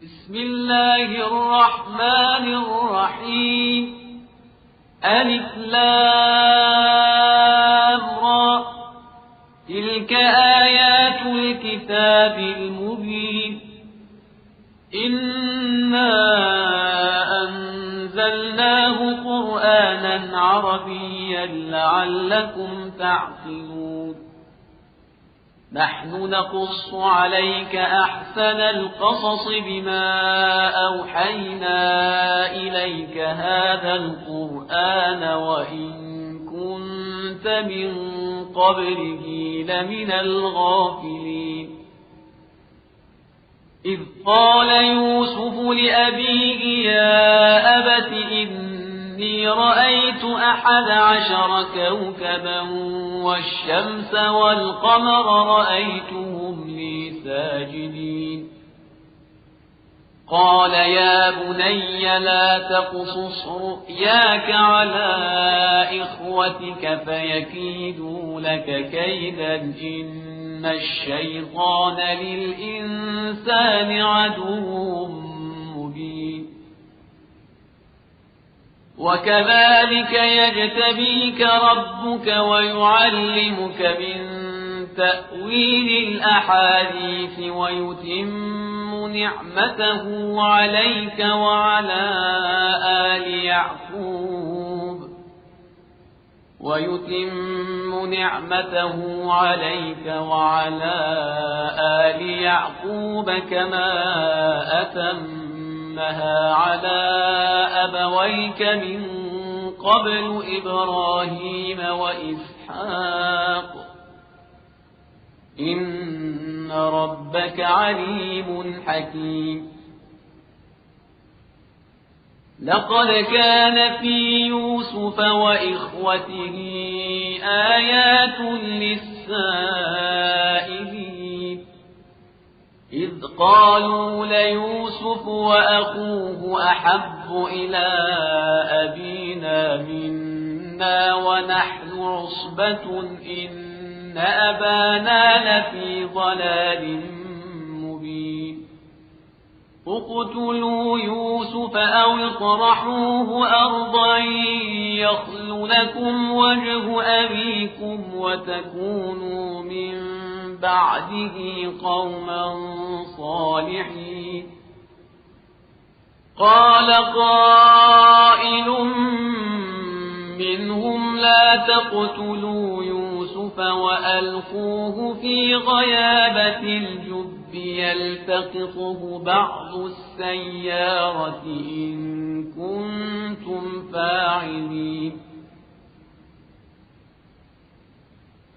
بسم الله الرحمن الرحيم. ألف لام را. تلك آيات الكتاب المبين. إنا أنزلناه قرآنا عربيا لعلكم تعقلون. نحن نقص عليك أحسن القصص بما أوحينا إليك هذا القرآن وإن كنت من قبله لمن الغافلين. إذ قال يوسف لأبيه يا أبت إني رأيت 11 كوكبا والشمس والقمر رأيتهم لي ساجدين. قال يا بني لا تقصص رؤياك على إخوتك فيكيدوا لك كيدا إن الشيطان للإنسان عدو مبين. وكذلك يجتبيك ربك ويعلمك من تأويل الأحاديث ويتم نعمته عليك وعلى آل يعقوب كما أتمها على أبويك من قبل إبراهيم وإسحاق إن ربك عليم حكيم. لقد كان في يوسف وإخوته آيات للسائلين. إذ قالوا ليوسف وأخوه أحب إلى أبينا منا ونحن عصبة إن أبانا لفي ضلال مبين. اقتلوا يوسف أو اطرحوه أرضا يخل لكم وجه أبيكم وتكونوا من بعده قوما صالحين. قال قائل منهم لا تقتلوا يوسف وألقوه في غيابة الجب يلتقطه بعض السيارة إن كنتم فاعلين.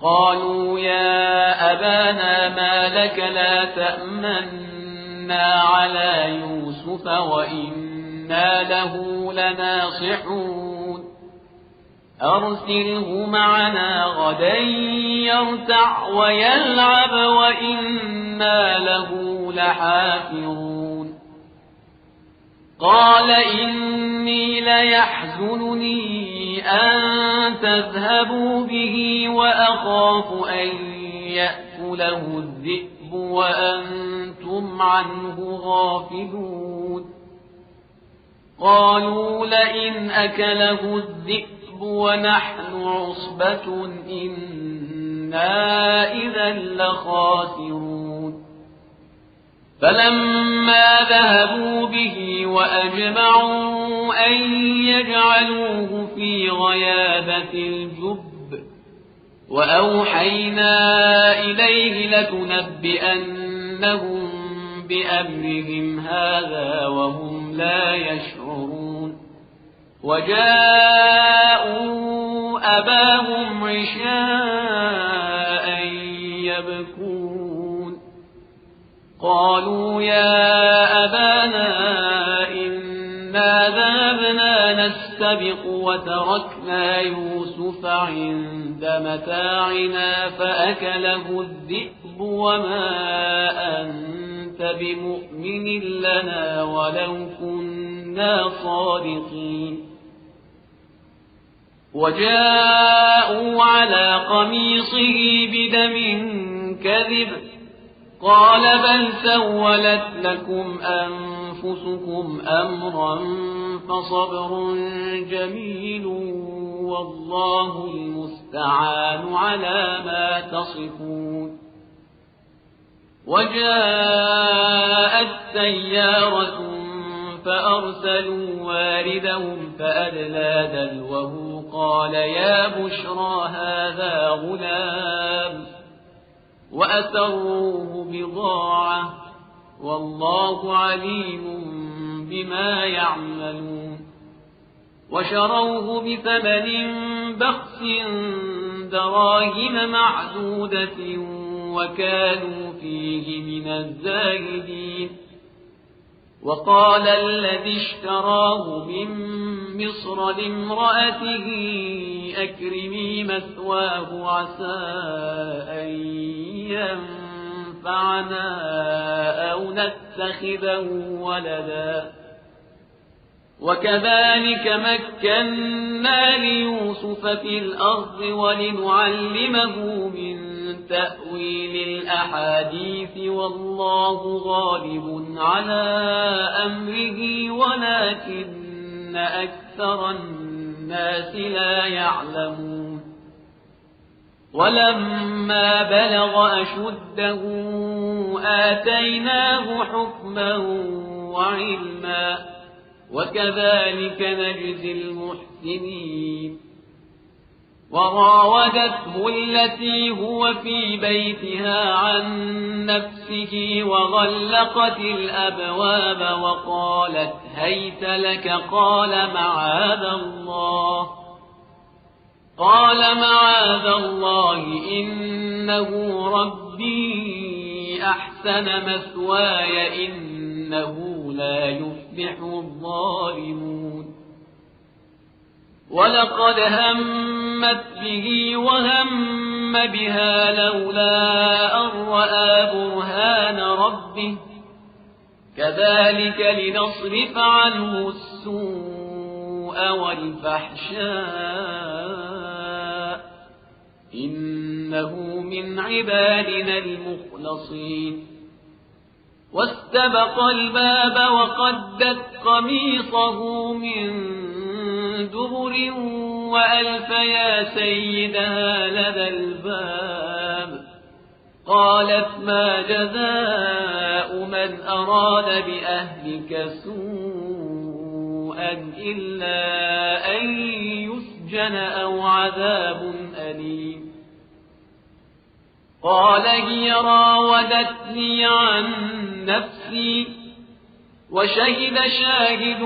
قالوا يا أبانا ما لك لا تأمنا على يوسف وإنا له لناصحون. أرسله معنا غدا يرتع ويلعب وإنا له لحافظون. قال إني ليحزنني أن تذهبوا به وأخاف أن يأكله الذئب وأنتم عنه غافلون. قالوا لئن أكله الذئب ونحن عصبة إنا إذا لخاسرون. فلما ذهبوا به وأجمعوا أن يجعلوه في غيابة الجب وأوحينا إليه لتنبئنهم بأمرهم هذا وهم لا يشعرون. وجاءوا أباهم عشاء يبكون. قالوا يا أبانا إنا ذهبنا نستبق وتركنا يوسف عند متاعنا فأكله الذئب وما أنت بمؤمن لنا ولو كنا صادقين. وجاءوا على قميصه بدم كذب قال بل سولت لكم أنفسكم أمرا فصبر جميل والله المستعان على ما تصفون. وجاءت سيارة فأرسلوا واردهم فأدلى دلوه قال يا بشرى هذا غلام وأسروه بضاعة والله عليم بما يعملون. وشروه بثمن بخس دراهم معدودة وكانوا فيه من الزاهدين. وقال الذي اشتراه من مصر لامرأته أكرمي مثواه عسى أن ينفعنا أو نتخذه ولدا. وكذلك مكنا ليوسف في الأرض ولنعلمه من تأويل الأحاديث والله غالب على أمره ولكن أكثر الناس لا يعلمون. ولما بلغ أشده آتيناه حكما وعلما وكذلك نجزي المحسنين. وراودته التي هو في بيتها عن نفسه وغلقت الأبواب وقالت هيت لك قال معاذ الله إنه ربي أحسن مثواي إنه لا يفلح الظالمون. ولقد همت به وهم بها لولا أن رأى برهان ربه كذلك لنصرف عنه السوء والفحشاء إنه من عبادنا المخلصين. واستبق الباب وقدت قميصه من دبر وألف يا سيدها لدى الباب قالت ما جزاء من أراد بأهلك سوءا إلا أن يسجن أو عذاب أليم. قال هي راودتني عن نفسي وشهد شاهد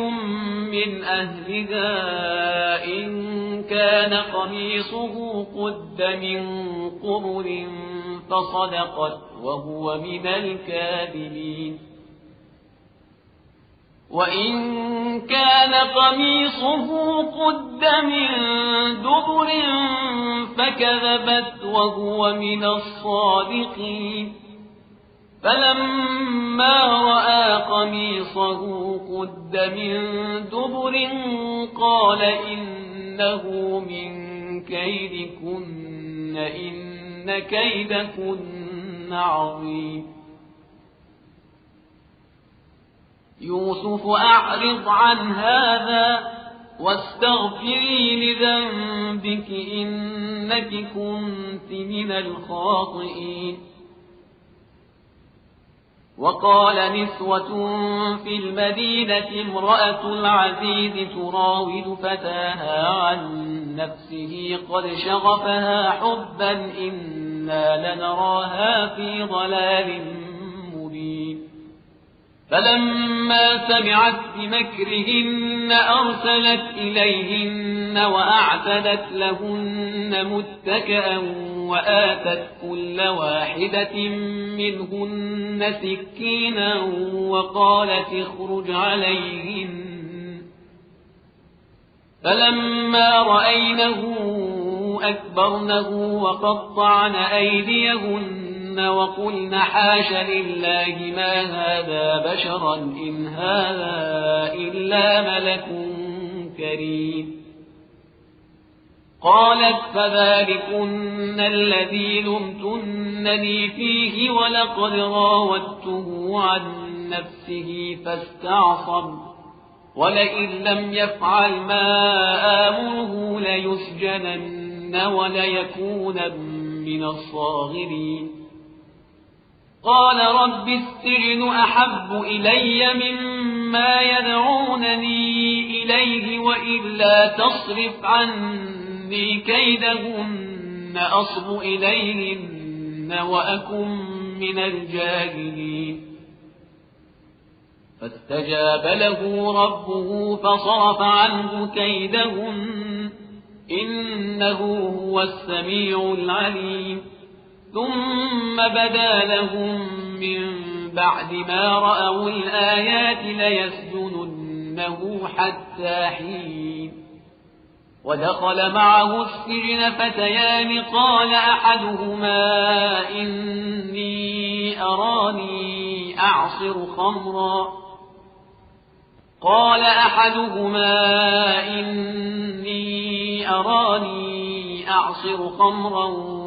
من أهلها إن كان قميصه قد من قبل فصدقت وهو من الكاذبين. وإن كان قميصه قد من دبر فكذبت وهو من الصادقين. فلما رأى قميصه قد من دبر قال إنه من كيدكن إن كيدكن عظيم. يوسف أعرض عن هذا واستغفري لذنبك إنك كنت من الخاطئين. وقال نسوة في المدينة امرأة العزيز تراود فتاها عن نفسه قد شغفها حبا إنا لنراها في ضلال مبين. فلما سمعت بمكرهن أرسلت إليهن وأعتدت لهن متكئا وآتت كل واحدة منهن سكينا وقالت اخرج عليهن. فلما رأينه أكبرنه وقطعن أيديهن وقلن حاش لله ما هذا بشرا إن هذا إلا ملك كريم. قالت فذلكن الذي لمتنني فيه ولقد راودته عن نفسه فاستعصم ولئن لم يفعل ما آمره ليسجنن وليكونن من الصاغرين قال رب السجن أحب إلي مما يدعونني إليه وإلا تصرف عني كيدهن أصب إليهن وأكن من الجاهلين فاستجاب له ربه فصرف عنه كيدهن إنه هو السميع العليم ثم بدا لهم من بعد ما رأوا الآيات ليسجننه حتى حين ودخل معه السجن فتيان قال أحدهما إني أراني أعصر خمرا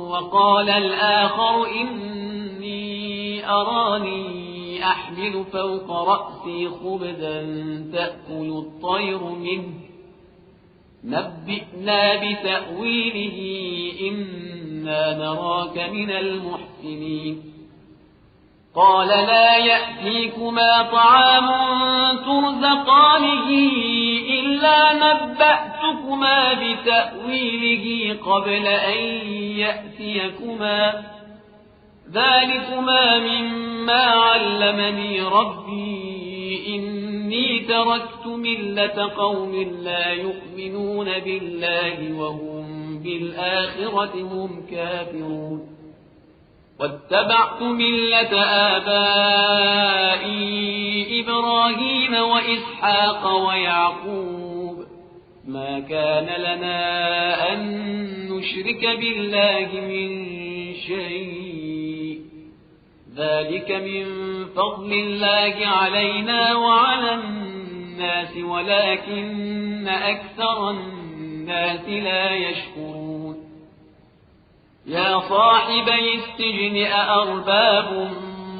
وقال الآخر إني أراني أحمل فوق رأسي خبزا تأكل الطير منه نبئنا بتأويله إنا نراك من المحسنين قال لا يأتيكما طعام ترزقانه إلا نبأتكما بتأويله قبل أن يأتيكما ذلكما مما علمني ربي إني تركت ملة قوم لا يؤمنون بالله وهم بالآخرة هم كافرون واتبعت ملة آبائي إبراهيم وإسحاق ويعقوب ما كان لنا أن نشرك بالله من شيء ذلك من فضل الله علينا وعلى الناس ولكن أكثر الناس لا يشكرون يا صاحبي السجن أأرباب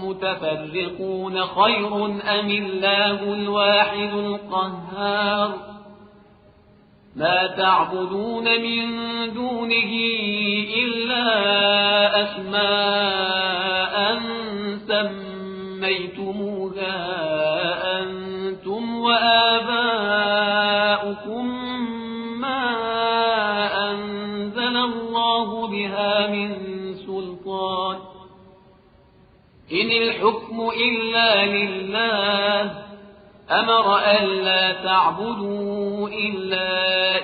متفرقون خير أم الله الواحد القهار ما تعبدون من دونه إلا أسماء سميتموها أنتم وآباؤكم ما أنزل الله بها من سلطان إن الحكم إلا لله أمر ألا تعبدوا إلا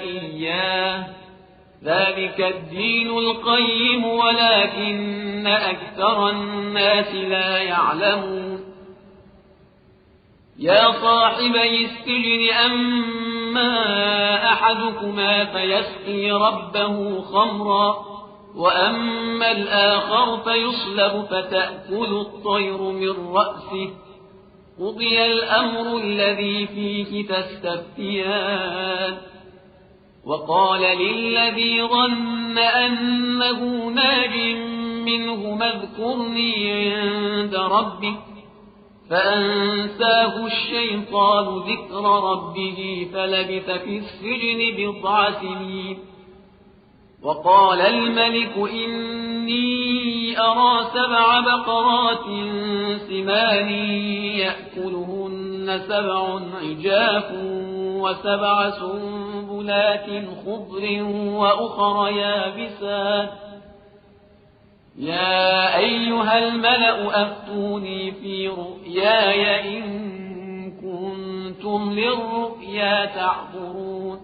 إياه ذلك الدين القيم ولكن أكثر الناس لا يعلمون يا صاحبي السجن أما أحدكما فيسقي ربه خمرا وأما الآخر فيصلب فتأكل الطير من رأسه قضي الأمر الذي فيه تستفتيان وقال للذي ظن أنه ناج منه اذكرني عند ربك فأنساه الشيطان ذكر ربه فلبث في السجن بضع سنين وقال الملك إني أرى 7 بقرات سمان يأكلهن 7 عجاف و7 سنبلات خضر وأخر يابسات يا أيها الملأ أفتوني في رؤياي إن كنتم للرؤيا تعبرون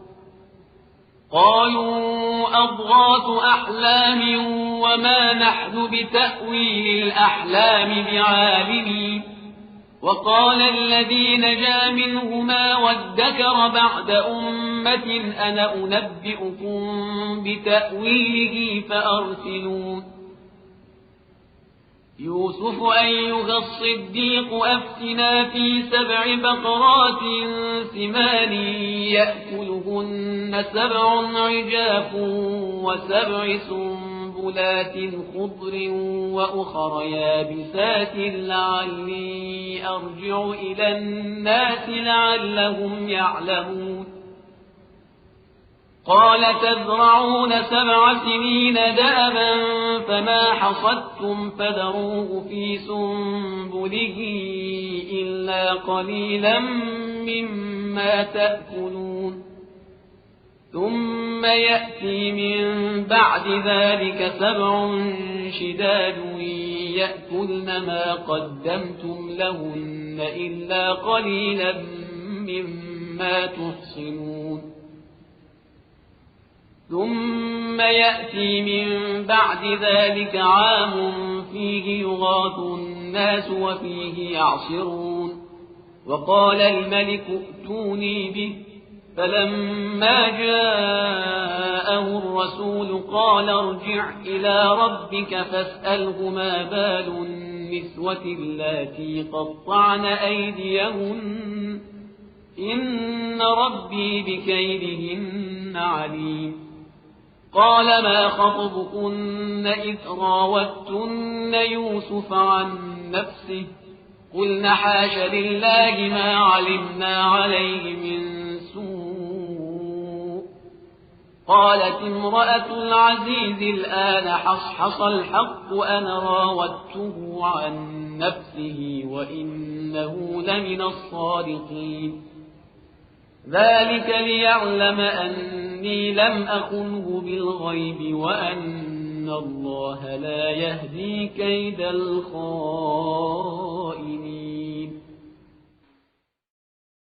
قالوا أضغاث أحلام وما نحن بتأويل الأحلام بعالمين وقال الذي نجا منهما وادكر بعد أمة أنا أنبئكم بتأويله فأرسلون يوسف أيها الصديق أفتنا في 7 بقرات سمان يأكلهن 7 عجاف و7 سنبلات خضر وأخر يابسات لعلي أرجع إلى الناس لعلهم يعلمون قال تزرعون 7 سنين دأبا فما حصدتم فذروه في سنبله إلا قليلا مما تأكلون ثم يأتي من بعد ذلك 7 شداد يأكلن ما قدمتم لهن إلا قليلا مما تحصنون ثم يأتي من بعد ذلك عام فيه يغاث الناس وفيه يعصرون وقال الملك ائتوني به فلما جاءه الرسول قال ارجع إلى ربك فاسأله ما بال النسوة اللاتي قطعن أيديهن إن ربي بكيدهن عليم قال ما خطبكن إذ راوتن يوسف عن نفسه قلن حاش لله ما علمنا عليه من سوء قالت امرأة العزيز الآن حصحص الحق أنا راودته عن نفسه وإنه لمن الصادقين ذلك ليعلم أني لم أخنه بالغيب وأن الله لا يهدي كيد الخائنين